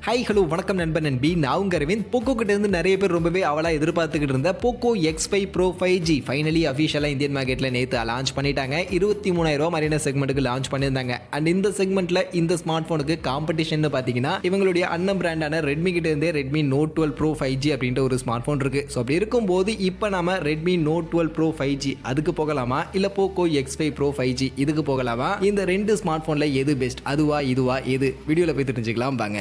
Hi hello வணக்கம் நண்பன் நண்பி. நான் உங்க அரவிந்த். போக்கோ கிட்ட இருந்து நிறைய பேர் ரொம்பவே அவளா எதிர்பார்த்துக்கிட்டு இருந்த Poco X5 Pro 5G finally அஃபிஷியலாக இந்தியன் மார்க்கெட்டில் நேற்று லான்ச் பண்ணிட்டாங்க. 23,000 மாதிரியான செக்மெண்ட்டுக்கு லான்ச் பண்ணியிருந்தாங்க. அண்ட் இந்த செக்மெண்ட்டில் இந்த ஸ்மார்ட் ஃபோனுக்கு காம்படிஷன் பார்த்தீங்கன்னா இவங்களுடைய அண்ணன் பிராண்டான ரெட்மி கிட்ட இருந்தே ரெட்மி Note 12 Pro 5G அப்படின்ற ஒரு ஸ்மார்ட் ஃபோன் இருக்கு. ஸோ அப்படி இருக்கும்போது இப்போ நாம ரெட்மி Note 12 Pro 5G அதுக்கு போகலாமா இல்லை போக்கோ X5 Pro 5G இதுக்கு போகலாமா? இந்த ரெண்டு ஸ்மார்ட் ஃபோனில் எது பெஸ்ட், அதுவா இதுவா எது, வீடியோவில் போய் தெரிஞ்சுக்கலாம் வாங்க.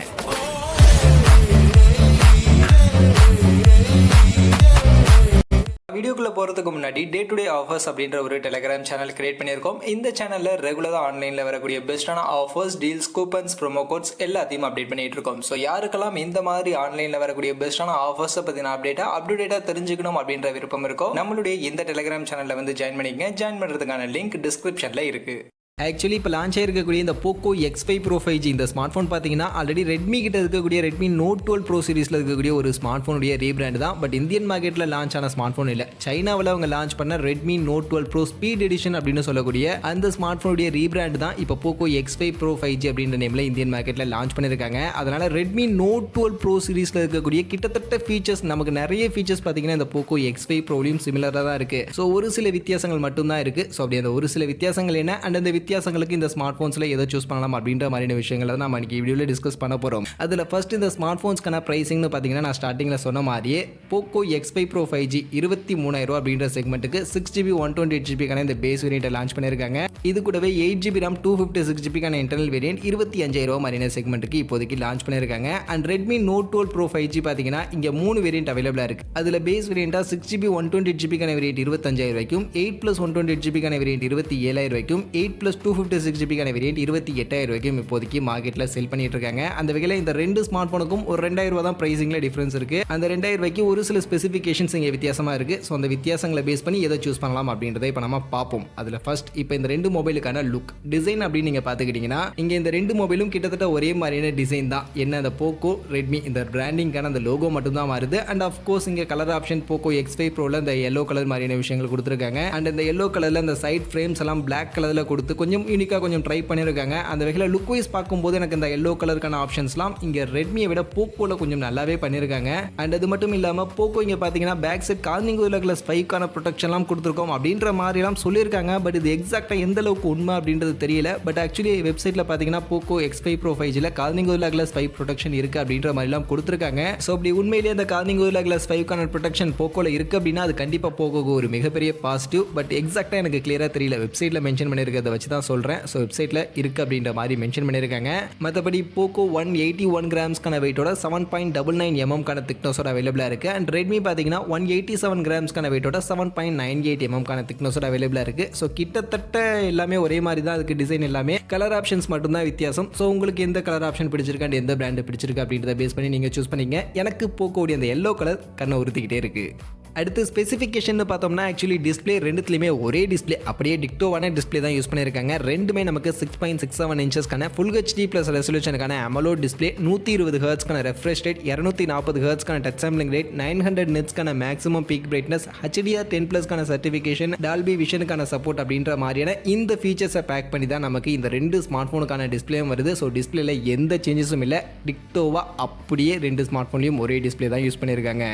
வீடியோக்குள்ளே போகிறதுக்கு முன்னாடி டே டு டே ஆஃபர்ஸ் அப்படின்ற ஒரு டெலிகிராம் சேனல் கிரியேட் பண்ணியிருக்கோம். இந்த சேனலில் ரெகுலராக ஆன்லைனில் வரக்கூடிய பெஸ்ட்டான offers, deals, coupons, promo quotes எல்லாத்தையும் அப்டேட் பண்ணிட்டு இருக்கோம். ஸோ யாருக்கெல்லாம் இந்த மாதிரி ஆன்லைனில் வரக்கூடிய பெஸ்ட்டான ஆஃபர்ஸை பற்றின அப்டேட்டாக தெரிஞ்சுக்கணும் அப்படின்ற விருப்பம் இருக்கோ நம்மளுடைய இந்த டெலிகிராம் சேனலில் வந்து ஜாயின் பண்ணிக்கங்க. ஜாயின் பண்ணுறதுக்கான லிங்க் டிஸ்கிரிப்ஷனில் இருக்குது. ஆக்சுவலி இப்போ லான்ச் ஆகிருக்கக்கூடிய இந்த போக்கோ X5 Pro 5G இந்த ஸ்மார்ட் ஃபோன் பார்த்தீங்கன்னா ஆல்ரெடி ரெட்மி கிட்ட இருக்கக்கூடிய ரெட்மி Note 12 Pro சீரிஸில் இருக்கக்கூடிய ஒரு ஸ்மார்ட் ஃபோனுடைய ரீபிராண்ட் தான். பட் இந்தியன் மார்க்கெட்டில் லான்ச் ஆன ஸ்மார்ட் ஃபோன் இல்லை. சைனாவில் அவங்க லான்ச் பண்ண Redmi Note 12 Pro speed edition அப்படின்னு சொல்லக்கூடிய அந்த ஸ்மார்ட் ஃபோனுடைய ரீபிராண்ட் தான் இப்போ போக்கோ X5 Pro 5G அப்படின்ற நேமில் இந்தியன் மார்க்கெட்டில் லான்ச் பண்ணியிருக்காங்க. அதனால் ரெட்மி Note 12 Pro சீரிஸில் இருக்கக்கூடிய கிட்டத்தட்ட ஃபீச்சர்ஸ், நமக்கு நிறைய ஃபீச்சர்ஸ் பார்த்தீங்கன்னா இந்த போக்கோ X5 Proலையும் சிமிலராக தான் இருக்குது. ஸோ ஒரு சில வித்தியாசங்கள் மட்டும்தான் இருக்குது. ஸோ அப்படி அந்த ஒரு சில வித்தியாசங்கள் என்ன அண்ட் அந்த வித்தியாசங்களுக்கு இந்த ஸ்மார்ட் போன்ஸ்ல எதை சூஸ் பண்ணலாம் அப்படின்ற மாதிரியான விஷயங்களை தான் நம்ம இன்னைக்கு வீடியோவில் டிஸ்கஸ் பண்ண போகிறோம். அதில் ஃபர்ஸ்ட் இந்த ஸ்மார்ட் ஃபோன்ஸ்க்கான ப்ரைசிங்னு பார்த்தீங்கன்னா நான் ஸ்டார்டிங்கில் சொன்ன மாதிரியே போக்கோ X5 Pro 5G 23,000 அப்படின்ற செக்மெண்ட்டுக்கு 6GB 128GB இந்த பேஸ் வேரியண்ட்டை லான்ச் பண்ணியிருக்காங்க. இது கூடவே 8GB RAM 256GB internal variant 25,000 மாதிரியான செக்மெண்ட்டுக்கு இப்போதைக்கு லான்ச் பண்ணியிருக்காங்க. And Redmi Note 12 Pro 5G பார்த்தீங்கன்னா இங்கே 3 வேரியண்ட் அவைலபிளாக இருக்குது. அதில் பேஸ் வேரியண்ட்டாக 6GB 128GB வேரியண்ட் 25,000 ரூபாய்க்கும், 8+ 128GB வேரியண்ட் 27,000 ரூபாய்க்கும், 8+ 256GB வேரியண்ட் 28,000 ரூபாய்க்கும் இப்போதைக்கு மார்க்கெட்டில் செல் பண்ணிட்டு இருக்காங்க. அந்த வகையில் இந்த ரெண்டு ஸ்மார்ட் ஃபோனுக்கும் ஒரு 2,000 ரூபா தான் பிரைசிங்ல டிஃபரன்ஸ் இருக்கு. அந்த 2,000 ரூபாய்க்கு ஒரு சில ஸ்பெசிஃபிகேஷன்ஸ் இங்கே வித்தியாசமா இருக்கு. ஸோ அந்த வித்தியாசங்களை பேஸ் பண்ணி எதை சூஸ் பண்ணலாம் அப்படின்றத இப்போ நம்ம பார்ப்போம். அதில் ஃபர்ஸ்ட் இப்போ இந்த ரெண்டு மொபைலுக்கான லுக் டிசைன் அப்படின்னு நீங்கள் பார்த்துக்கிட்டீங்கன்னா இங்கே இந்த ரெண்டு மொபைலும் கிட்டத்தட்ட ஒரே மாதிரியான டிசைன் தான். என்ன அந்த போக்கோ ரெட்மி இந்த பிராண்டிங்கான அந்த லோகோ மட்டும் தான் மாறுது. அண்ட் ஆஃப்கோர்ஸ் இங்கே கலர் ஆப்ஷன் போக்கோ X5 Proல இந்த எல்லோ கலர் மாதிரியான விஷயங்கள் கொடுத்துருக்காங்க. அண்ட் இந்த எல்லோ கலரில் இந்த சைட் ஃப்ரேம்ஸ் எல்லாம் பிளாக் கலரில் கொடுத்து கொஞ்சம் யூனிக்காக கொஞ்சம் ட்ரை பண்ணியிருக்காங்க. அந்த வகையில் லுக் வைஸ் பார்க்கும்போது எனக்கு இந்த எல்லோ கலருக்கான ஆப்ஷன்ஸ்லாம் இங்கே ரெட்மியை விட போக்கோவில் கொஞ்சம் நல்லாவே பண்ணியிருக்காங்க. அண்ட் அது மட்டும் இல்லாமல் போக்கோ இங்கே பார்த்தீங்கன்னா பேக் சைட் கார்னிங் கிளாஸ் 5க்கான ப்ரொடெக்ஷன்லாம் கொடுத்துருக்கோம் அப்படின்ற மாதிரிலாம் சொல்லியிருக்காங்க. பட் இது எக்ஸாக்டாக எந்த அளவுக்கு உண்மை அப்படின்றது தெரியல. பட் ஆக்சுவலி வெப்சைட்டில் பார்த்தீங்கன்னா போக்கோ X5 Pro 5Gல கார்னிங் கிளாஸ் 5 ப்ரொடெக்ஷன் இருக்குது அப்படின்ற மாதிரிலாம் கொடுத்துருக்காங்க. ஸோ அப்படி உண்மையிலேயே அந்த கார்னிங் கிளாஸ் 5க்கான ப்ரொடெக்ஷன் போக்கோவில் இருக்குது அப்படின்னா அது கண்டிப்பாக போக்கோக்கு ஒரு மிகப்பெரிய பாசிட்டிவ். பட் எக்ஸாக்டாக எனக்கு கிளியராக தெரியல. வெப்சைட்டில் மென்ஷன் பண்ணியிருக்கிறத வச்சு தான் சொல்கிறேன். ஸோ வெப்சைட்டில் இருக்குது அப்படின்ற மாதிரி மென்ஷன் பண்ணியிருக்காங்க. மற்றபடி போக்கோ 181 கிராம்ஸ்க்கான வெயிட்டோட 7.99 mm திக்னஸோட அவைலபிளாக இருக்குது. அண்ட் ரெட்மி பார்த்தீங்கன்னா 187 கிராம்ஸ்க்கான வெயிட்டோட 7.98 mm திக்னஸோட அவைலபிளாக இருக்குது. ஸோ கிட்டத்தட்ட எல்லாமே ஒரே மாதிரி தான் இருக்குது. டிசைன் எல்லாமே கலர் ஆப்ஷன்ஸ் மட்டும்தான் வித்தியாசம். ஸோ உங்களுக்கு எந்த கலர் ஆப்ஷன் பிடிச்சிருக்கு அண்ட் எந்த பிராண்டு பிடிச்சிருக்கு அப்படின்றத பேஸ் பண்ணி நீங்கள் சூஸ் பண்ணிங்க. எனக்கு போக்கோடைய அந்த எல்லோ கலர் கண்ணை உறுத்திக்கிட்டே இருக்குது. அடுத்து ஸ்பெசிஃபிகேஷன் பார்த்தோம்னா ஆக்சுவலி டிஸ்பிளே ரெண்டுத்துலையுமே ஒரே டிஸ்பிளே அப்படியே டிக்டோவான டிஸ்பிளே தான் யூஸ் பண்ணியிருக்காங்க. ரெண்டுமே நமக்கு 6.67 இன்ச்சஸ்க்கான ஃபுல் ஹெச்டி ப்ளஸ் ரெசல்யூஷனுக்கான AMOLED டிஸ்பிளே, 120 ஹெர்ட்ஸ்க்கான ரெஃப்ரெஷ் ரேட், 240 ஹெர்ட்ஸ்க்கான டச் சாம்பிளிங் ரேட், 900 நிட்ஸ்க்கான மேக்ஸிமம் பீக் பிரைட்னஸ், HDR10+க்கான சர்டிஃபிகேஷன், டால்பி விஷனுக்கான சப்போர்ட் அப்படின்ற மாதிரியான இந்த ஃபீச்சர்ஸை பேக் பண்ணி தான் நமக்கு இந்த ரெண்டு ஸ்மார்ட் ஃபோனுக்கான டிஸ்பிளேயும் வருது. ஸோ டிஸ்பிளேல எந்த சேஞ்சஸும் இல்லை. டிக்டோவா அப்படியே ரெண்டு ஸ்மார்ட் ஃபோன்லையும் ஒரே டிஸ்பிளே தான் யூஸ் பண்ணியிருக்காங்க.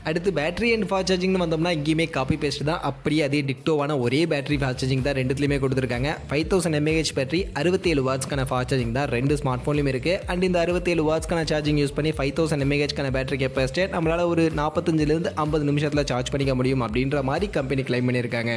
அடுத்து பேட்டரி அண்ட் ஃபாஸ்ட் சார்ஜிங்னு வந்தோம்னா இங்கேயுமே காப்பி பேஸ்ட் தான். அப்படியே அதே டிக்டோவான ஒரே பேட்டரி ஃபாஸ்ட் சார்ஜிங் தான் ரெண்டுத்துலையுமே கொடுத்துருக்காங்க. 5000 mAh பேட்டரி, 67 வாட்ஸ்க்கான ஃபாஸ்ட் சார்ஜிங் தான் ரெண்டு ஸ்மார்ட் ஃபோன்லையும் இருக்குது. அண்ட் இந்த 67 வாட்ஸ்க்கான சார்ஜிங் யூஸ் பண்ணி 5000 mAhக்கான பேட்டரி கெப்பாசிட்டி நம்மளால் ஒரு 45 to 50 நிமிஷத்தில் சார்ஜ் பண்ணிக்க முடியும் அப்படின்ற மாதிரி கம்பெனி கிளைம் பண்ணியிருக்காங்க.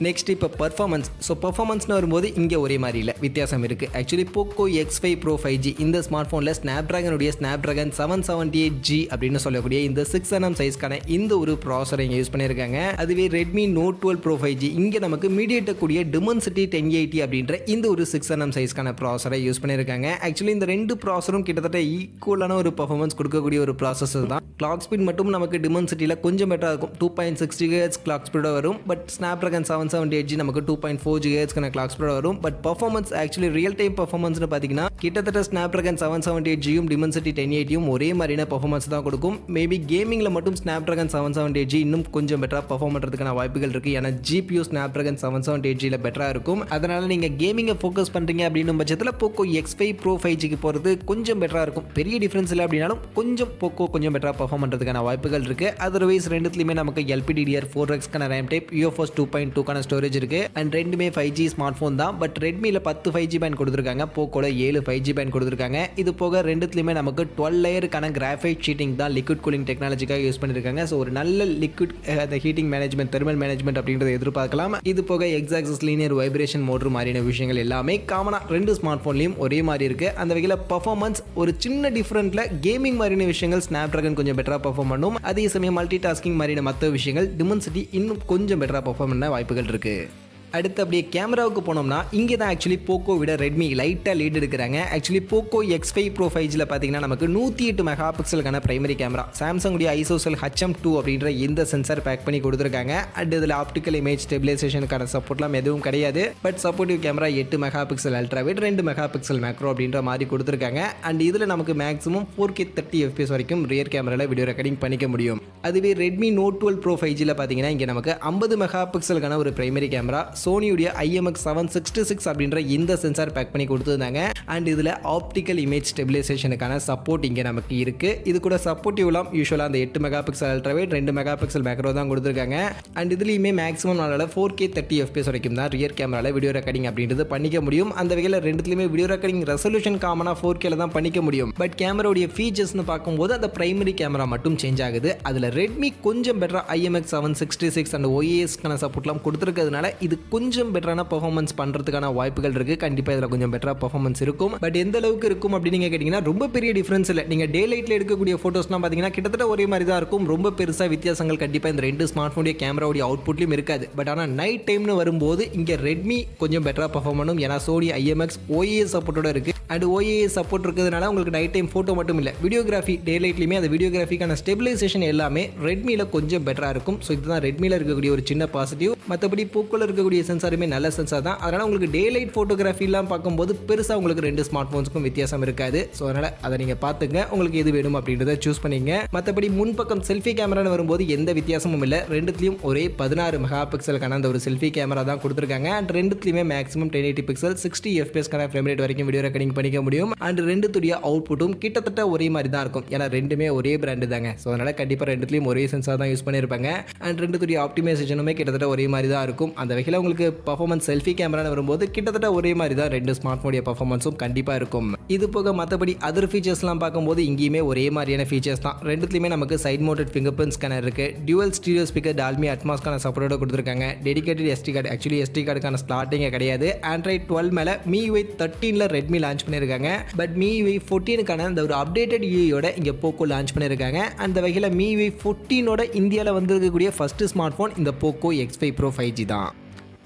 நெக்ஸ்ட் இப்போ பர்ஃபார்மன்ஸ். ஸோ பர்ஃபார்மன்ஸ்னு வரும்போது இங்கே ஒரே மாதிரி இல்லை, வித்தியாசம் இருக்குது. Actually Poco X5 Pro 5G இந்த ஸ்மார்ட் ஃபோனில் Snapdragon 778G அப்படின்னு சொல்லக்கூடிய இந்த 6nm சைஸ்க்கான இந்த ஒரு ப்ராசரை இங்கே யூஸ் பண்ணியிருக்காங்க. அதுவே ரெட்மி Note 12 Pro 5G இங்கே நமக்கு MediaTek கூடிய Dimensity 1080 அப்படின்ற இந்த ஒரு 6nm சைஸ்க்கான ப்ராசரை யூஸ் பண்ணியிருக்காங்க. ஆக்சுவலி இந்த ரெண்டு ப்ராசரும் கிட்டத்தட்ட ஈக்குவலான ஒரு பர்ஃபார்மன்ஸ் கொடுக்கக்கூடிய ஒரு ப்ராசஸர் தான். கிளாக் ஸ்பீட் மட்டும் நமக்கு டிமென்சிட்டியில் கொஞ்சம் பெட்டராக இருக்கும். 2.6 GHz கிளாக் ஸ்பீடோட வரும். பட் ஸ்னாப்ட்ராகன் 778G நமக்கு 2.4 GHz கிளாக் ஸ்பீடோட வரும். But performance actually real time பர்ஃபார்மன்ஸ்னு பார்த்தீங்கன்னா கிட்டத்தட்ட ஸ்னாப்ட்ராகன் 778Gயும் டிமென்சிட்டி 1080யும் ஒரே மாதிரியான பர்ஃபார்மன்ஸ் தான் கொடுக்கும். மேபி கேமிங்கில் மட்டும் ஸ்னாப்ட்ராகன் 778G இன்னும் கொஞ்சம் பெட்டராக பர்ஃபார்ம் பண்ணுறதுக்கான வாய்ப்புகள் இருக்குது. ஏன்னா GPU ஸ்னாப்ட்ராகன் 778Gயில் பெட்டராக இருக்கும். அதனால் நீங்கள் கேமிங்கை ஃபோக்கஸ் பண்ணுறீங்க அப்படின்னும் பட்சத்தில் Poco X5 Pro 5Gக்கு போகிறது கொஞ்சம் பெட்டராக இருக்கும். பெரிய டிஃப்ரென்ஸ் இல்லை அப்படின்னாலும் கொஞ்சம் Poco கொஞ்சம் பெட்டராக பர்ஃபார்ம் பண்ணுறதுக்கான வாய்ப்புகள் இருக்குது. அதர்வைஸ் ரெண்டுத்துலையுமே நமக்கு LPDDR4X RAM type, UFS 2.2 storage இருக்குது. அண்ட் ரெண்டுமே 5G ஸ்மார்ட் ஃபோன் தான். பட் ரெட்மியில் 10 5G பேண்ட் கொடுத்துருக்காங்க, போக்கோல 7 5G பேண்ட் கொடுத்துருக்காங்க. இது போக ரெண்டுத்துலையுமே நமக்கு 12 லேயருக்கான கிராஃபைட் ஷீட்டிங் தான் லிக்விட் கூலிங் டெக்னாலஜிக்காக யூஸ் பண்ணியிருக்காங்க. ஸோ ஒரு நல்ல லிக்விட் அந்த ஹீட்டிங் மேனேஜ்மெண்ட், தெர்மல் மேனேஜ்மெண்ட் அப்படின்றத எதிர்பார்க்கலாம். இது போக எக்ஸாக்சஸ் லீனியர் வைப்ரேஷன் மோட்டர் மாதிரியான விஷயங்கள் எல்லாமே காமனாக ரெண்டு ஸ்மார்ட் ஃபோன்லையும் ஒரே மாதிரி இருக்குது. அந்த வகையில் பர்ஃபார்மன்ஸ் ஒரு சின்ன டிஃப்ரெண்ட்டில் கேமிங் மாதிரியான விஷயங்கள் ஸ்னாப்ட்ராகன் கொஞ்சம் பெட்டராக பர்ஃபார்ம் பண்ணும். அதே சமயம் மல்டி டாஸ்கிங் மாதிரியான மற்ற விஷயங்கள் டிமென்சிட்டி இன்னும் கொஞ்சம் பெட்டராக பர்ஃபார்ம் பண்ண வாய்ப்புகள் இருக்குது. அடுத்து அப்படியே கேமராவுக்கு போனோம்னா இங்கே தான் ஆக்சுவலி போக்கோ விட ரெட்மி லைட்டாக லீட் எடுக்கிறாங்க. ஆக்சுவலி போக்கோ X5 Pro 5Gயில் பார்த்தீங்கன்னா நமக்கு 108 மெகா பிக்சலுக்கான பிரைமரி கேமரா, சாம்சங்குடைய ஐசோசெல் HM2 அப்படின்ற இந்த சென்சார் பேக் பண்ணி கொடுத்துருக்காங்க. அண்ட் இதில் ஆப்டிக்கல் இமேஜ் ஸ்டெபிலைசேஷனுக்கான சப்போர்ட்லாம் எதுவும் கிடையாது. But supportive camera 8 mega pixel ultra wide, 2 mega pixel macro அப்படின்ற மாதிரி கொடுத்துருக்காங்க. அண்ட் இதில் நமக்கு மேக்ஸிமம் 4K 30 FPS வரைக்கும் ரியர் கேமராவில் வீடியோ ரெக்கார்டிங் பண்ணிக்க முடியும். அதுவே ரெட்மி Note 12 Pro 5Gயில் பார்த்தீங்கன்னா இங்கே நமக்கு 50 மெகா பிக்சலுக்கான ஒரு பிரைமரி கேமரா, சோனியுடைய IMX766 அப்படின்ற இந்த சென்சார் பேக் பண்ணி கொடுத்துருந்தாங்க. அண்ட் இதில் ஆப்டிக்கல் இமேஜ் ஸ்டெபிலைசேஷனுக்கான சப்போர்ட் இங்கே நமக்கு இருக்குது. இது கூட சப்போர்ட்டிவ்லாம் யூஸ்வலாக அந்த 8 mega pixel ultra wide, 2 mega pixel macro தான் கொடுத்துருக்காங்க. அண்ட் இதுலேயுமே மேக்ஸிமம் நாளால் 4K 30 FPS வரைக்கும் தான் ரியர் கேமராவில் வீடியோ ரெக்கார்டிங் அப்படின்றது பண்ணிக்க முடியும். அந்த வகையில் ரெண்டுத்துலையுமே வீடியோ ரெக்கார்டிங் ரெசல்யூஷன் காமனாக 4Kல தான் பண்ணிக்க முடியும். பட் கேமராவுடைய ஃபீச்சர்ஸ்னு பார்க்கும்போது அந்த பிரைமரி கேமரா மட்டும் சேஞ்ச் ஆகுது. அதில் ரெட்மி கொஞ்சம் பெட்டராக IMX766 அண்ட் OIS சப்போர்ட்லாம் கொடுத்துருக்கிறதுனால இது கொஞ்சம் பெட்டரான பெர்ஃபார்மன்ஸ் பண்ணுறதுக்கான வாய்ப்புகள் இருக்குது. கண்டிப்பாக இதில் கொஞ்சம் பெட்டராக பெர்ஃபார்மன்ஸ் இருக்கும். பட் எந்த அளவுக்கு இருக்கும் அப்படின்னு நீங்கள் கேட்டிங்கன்னா ரொம்ப பெரிய டிஃப்ரென்ஸ் இல்லை. நீங்கள் டே லைட்டில் எடுக்கக்கூடிய ஃபோட்டோஸ்லாம் பார்த்தீங்கன்னா கிட்டத்தட்ட ஒரே மாதிரி தான் இருக்கும். ரொம்ப பெருசாக வித்தியாசங்கள் கண்டிப்பாக இந்த ரெண்டு ஸ்மார்ட் ஃபோனுடைய கேமராவுடைய அவுட்புட்லையும் இருக்காது. பட் ஆனால் நைட் டைம்னு வரும்போது இங்கே ரெட்மி கொஞ்சம் பெட்டராக பெர்ஃபார்ம் பண்ணும். ஏன்னா சோனி IMX OIS சப்போர்ட்டோட இருக்குது. அண்ட் OIS சப்போர்ட் இருக்கிறதுனால உங்களுக்கு நைட் டைம் ஃபோட்டோ மட்டும் இல்லை, வீடியோகிராஃபி டே லைட்லையுமே அந்த வீடியோகிராஃபிக்கான ஸ்டெபிலைசேஷன் எல்லாமே ரெட்மியில் கொஞ்சம் பெட்டராக இருக்கும். ஸோ இதுதான் ரெட்மியில் இருக்கக்கூடிய ஒரு சின்ன பாசிட்டிவ். மற்றபடி போக்கோல இருக்கக்கூடிய சென்சாருமே நல்ல சென்சார் தான். அதனால் உங்களுக்கு டே லைட் ஃபோட்டோகிராஃபிலாம் பார்க்கும்போது பெருசாக உங்களுக்கு ரெண்டு ஸ்மார்ட் ஃபோன்ஸுக்கும் வித்தியாசம் இருக்காது. ஸோ அதனால் அதை நீங்கள் பார்த்துங்க, உங்களுக்கு எது வேணும் அப்படின்றத சூஸ் பண்ணிங்க. மற்றபடி முன்பக்கம் செல்ஃபி கேமரான்னு வரும்போது எந்த வித்தியாசமும் இல்லை. ரெண்டுத்துலையும் ஒரே 16 மெகா பிக்சலுக்கான அந்த ஒரு செல்ஃபி கேமரா தான் கொடுத்துருக்காங்க. அண்ட் ரெண்டுத்துலையுமே maximum 1080 pixel 60 FPS frame rate வரைக்கும் வீடியோ ரெக்கார்டிங் பண்ணிக்க முடியும். அண்ட் ரெண்டுத்துடைய அவுட்புட்டும் கிட்டத்தட்ட ஒரே மாதிரி தான் இருக்கும். ஏன்னா ரெண்டுமே ஒரே பிராண்டு தாங்க. ஸோ அதனால் கண்டிப்பாக ரெண்டுத்துலையும் ஒரே சென்சார் தான் யூஸ் பண்ணியிருப்பாங்க. அண்ட் ரெண்டுத்துடைய ஆப்டிமைசேஷனுமே கிட்டத்தட்ட ஒரே மாதிரி தான் இருக்கும். அந்த வகையில் உங்களுக்கு பர்ஃபார்மன்ஸ் செல்ஃபி கேமரான்னு வரும்போது கிட்டத்தட்ட ஒரே மாதிரி தான் ரெண்டு ஸ்மார்ட் ஃபோனுடைய பர்ஃபார்மன்ஸும் கண்டிப்பாக இருக்கும். இது போக மற்றபடி அதர் ஃபீச்சர்ஸ்லாம் பார்க்கும்போது இங்கேயுமே ஒரே மாதிரியான ஃபீச்சர்ஸ் தான். ரெண்டுத்துலையுமே நமக்கு side mounted finger print scanner இருக்குது. டியூவல் ஸ்டீரியோ ஸ்பீக்கர் டால்மி அட்மாஸ்க்கான சப்போர்ட்டோட கொடுத்துருக்காங்க. Dedicated SD card, actually SD கார்டுக்கான ஸ்லாட்டிங்கே கிடையாது. ஆண்ட்ராய்ட் 12 மேலே MIUI 13ல் ரெட்மி லான்ச் பண்ணியிருக்காங்க. பட் MIUI 14க்கான அந்த ஒரு அப்டேட்டட் யூஐயோட இங்கே போக்கோ லான்ச் பண்ணியிருக்காங்க. அந்த வகையில் MIUI 14ஓட இந்தியாவில் வந்திருக்கக்கூடிய ஃபர்ஸ்ட் ஸ்மார்ட் ஃபோன் இந்த போக்கோ X5 Pro 5G தான்.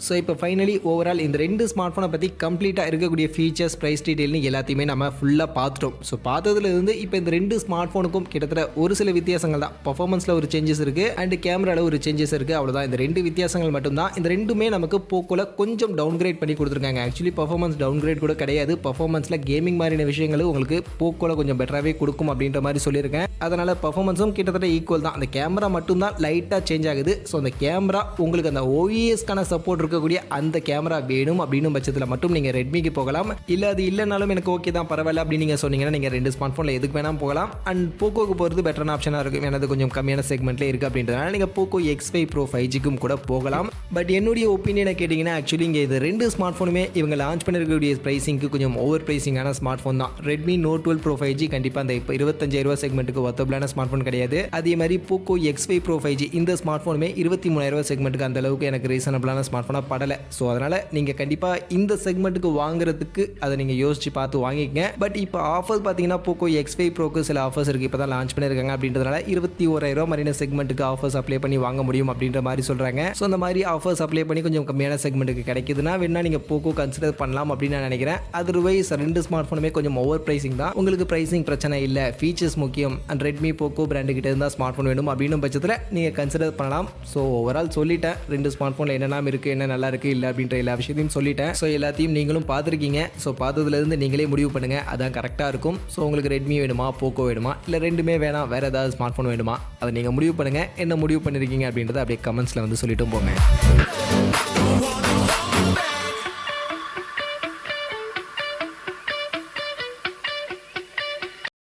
ஸோ இப்போ ஃபைனலி ஓவரால் இந்த ரெண்டு ஸ்மார்ட் ஃபோனை பற்றி கம்ப்ளீட்டாக இருக்கக்கூடிய ஃபீச்சர்ஸ், ப்ரைஸ் டீட்டெயில்னு எல்லாத்தையுமே நம்ம ஃபுல்லாக பார்த்துட்டோம். ஸோ பார்த்ததுலேருந்து இப்போ இந்த ரெண்டு ஸ்மார்ட் ஃபோனுக்கும் கிட்டத்தட்ட ஒரு சில வித்தியாசங்கள் தான். பர்ஃபார்மன்ஸில் ஒரு சேஞ்சஸ் இருக்குது அண்ட் கேமராவில் ஒரு சேஞ்சஸ் இருக்குது. அவ்வளோதான், இந்த ரெண்டு வித்தியாசங்கள் மட்டும்தான். இந்த ரெண்டுமே நமக்கு போக்கோல கொஞ்சம் டவுன் கிரேட் பண்ணி கொடுத்துருக்காங்க. ஆக்சுவலி பர்ஃபார்மன்ஸ் டவுன் கிரேட் கூட கிடையாது. பர்ஃபார்மன்ஸில் கேமிங் மாதிரியான விஷயங்களும் உங்களுக்கு போக்கோல கொஞ்சம் பெட்டராகவே கொடுக்கும் அப்படின்ற மாதிரி சொல்லியிருக்கேன். அதனால் பர்ஃபார்மன்ஸும் கிட்டத்தட்ட ஈக்குவல் தான். அந்த கேமரா மட்டும்தான் லைட்டாக சேஞ்ச் ஆகுது. ஸோ அந்த கேமரா உங்களுக்கு அந்த OISக்கான சப்போர்ட் இருக்கக்கூடிய அந்த கேமரா வேணும் அப்படின்னு பட்சத்தில் மட்டும் நீங்கள் ரெட்மிக்கு போகலாம். இல்லை அது இல்லைனாலும் எனக்கு ஓகே தான், பரவாயில்ல அப்படின்னு நீங்கள் சொன்னீங்கன்னா நீங்கள் ரெண்டு ஸ்மார்ட் ஃபோனில் எதுக்கு வேணால் போகலாம். அண்ட் போக்கோக்கு போகிறது பெட்டரான ஆப்ஷனாக இருக்கும். எனது கொஞ்சம் கம்மியான செக்மெண்ட்டில் இருக்குது அப்படின்றதுனால நீங்கள் போக்கோ X5 Pro 5Gக்கும் கூட போகலாம். பட் என்னுடைய ஒப்பீனியனை கேட்டிங்கன்னா ஆக்சுவலி இங்கே இது ரெண்டு ஸ்மார்ட் ஃபோனுமே இவங்க லான்ச் பண்ணிருக்கக்கூடிய ப்ரைஸிங்க்கு கொஞ்சம் ஓவர் ப்ரைஸிங்கான ஸ்மார்ட் ஃபோன் தான். ரெட்மி Note 12 Pro 5G கண்டிப்பாக அந்த இப்போ 25,000 செக்மெண்ட்டுக்கு ஒத்தபிளான ஸ்மார்ட் ஃபோன் கிடையாது. அதே மாதிரி போக்கோ X5 Pro 5G இந்த ஸ்மார்ட் ஃபோனுமே 23,000 செக்மெண்ட்டுக்கு அந்த அளவுக்கு எனக்கு ரீசனபிளான ஸ்மார்ட் ஃபோன் தோணப்படலை. ஸோ அதனால் நீங்கள் கண்டிப்பாக இந்த செக்மெண்ட்டுக்கு வாங்குறதுக்கு அதை நீங்கள் யோசித்து பார்த்து வாங்கிக்கங்க. பட் இப்போ ஆஃபர் பார்த்தீங்கன்னா Poco X5 ப்ரோக்கு சில ஆஃபர்ஸ் இருக்குது, இப்போ தான் லான்ச் பண்ணியிருக்காங்க. அப்படின்றதுனால 21,000 மாதிரியான செக்மெண்ட்டுக்கு ஆஃபர்ஸ் அப்ளை பண்ணி வாங்க முடியும் அப்படின்ற மாதிரி சொல்கிறாங்க. ஸோ அந்த மாதிரி ஆஃபர்ஸ் அப்ளை பண்ணி கொஞ்சம் கம்மியான செக்மெண்ட்டுக்கு கிடைக்குதுன்னா வேணா நீங்கள் Poco கன்சிடர் பண்ணலாம் அப்படின்னு நான் நினைக்கிறேன். அதர்வைஸ் ரெண்டு ஸ்மார்ட் ஃபோனுமே கொஞ்சம் ஓவர் ப்ரைசிங் தான். உங்களுக்கு ப்ரைசிங் பிரச்சனை இல்லை, ஃபீச்சர்ஸ் முக்கியம் அண்ட் Redmi Poco பிராண்டு கிட்ட இருந்தால் ஸ்மார்ட் ஃபோன் வேணும் அப்படின்னும் பட்சத்தில் நீங்கள் கன்சிடர் பண்ணலாம். ஸோ ஓவரால் சொல்லிட்டேன், ரெண்டு ஸ்மார்ட் ஃபோனில் என்னெல்லாம் இருக்குது, என்ன நல்லா இருக்குது இல்லை அப்படின்ற எல்லா விஷயத்தையும் சொல்லிட்டேன். ஸோ எல்லாத்தையும் நீங்களும் பார்த்துருக்கீங்க. ஸோ பார்த்ததுலேருந்து நீங்களே முடிவு பண்ணுங்கள், அதான் கரெக்டாக இருக்கும். ஸோ உங்களுக்கு Redmi வேணுமா, Poco வேணுமா, இல்லை ரெண்டுமே வேணாம் வேறு ஏதாவது ஸ்மார்ட் ஃபோன் வேணுமா, அதை நீங்கள் முடிவு பண்ணுங்கள். என்ன முடிவு பண்ணியிருக்கீங்க அப்படின்றத அப்படியே கமெண்ட்ஸில் வந்து சொல்லிட்டும் போங்க.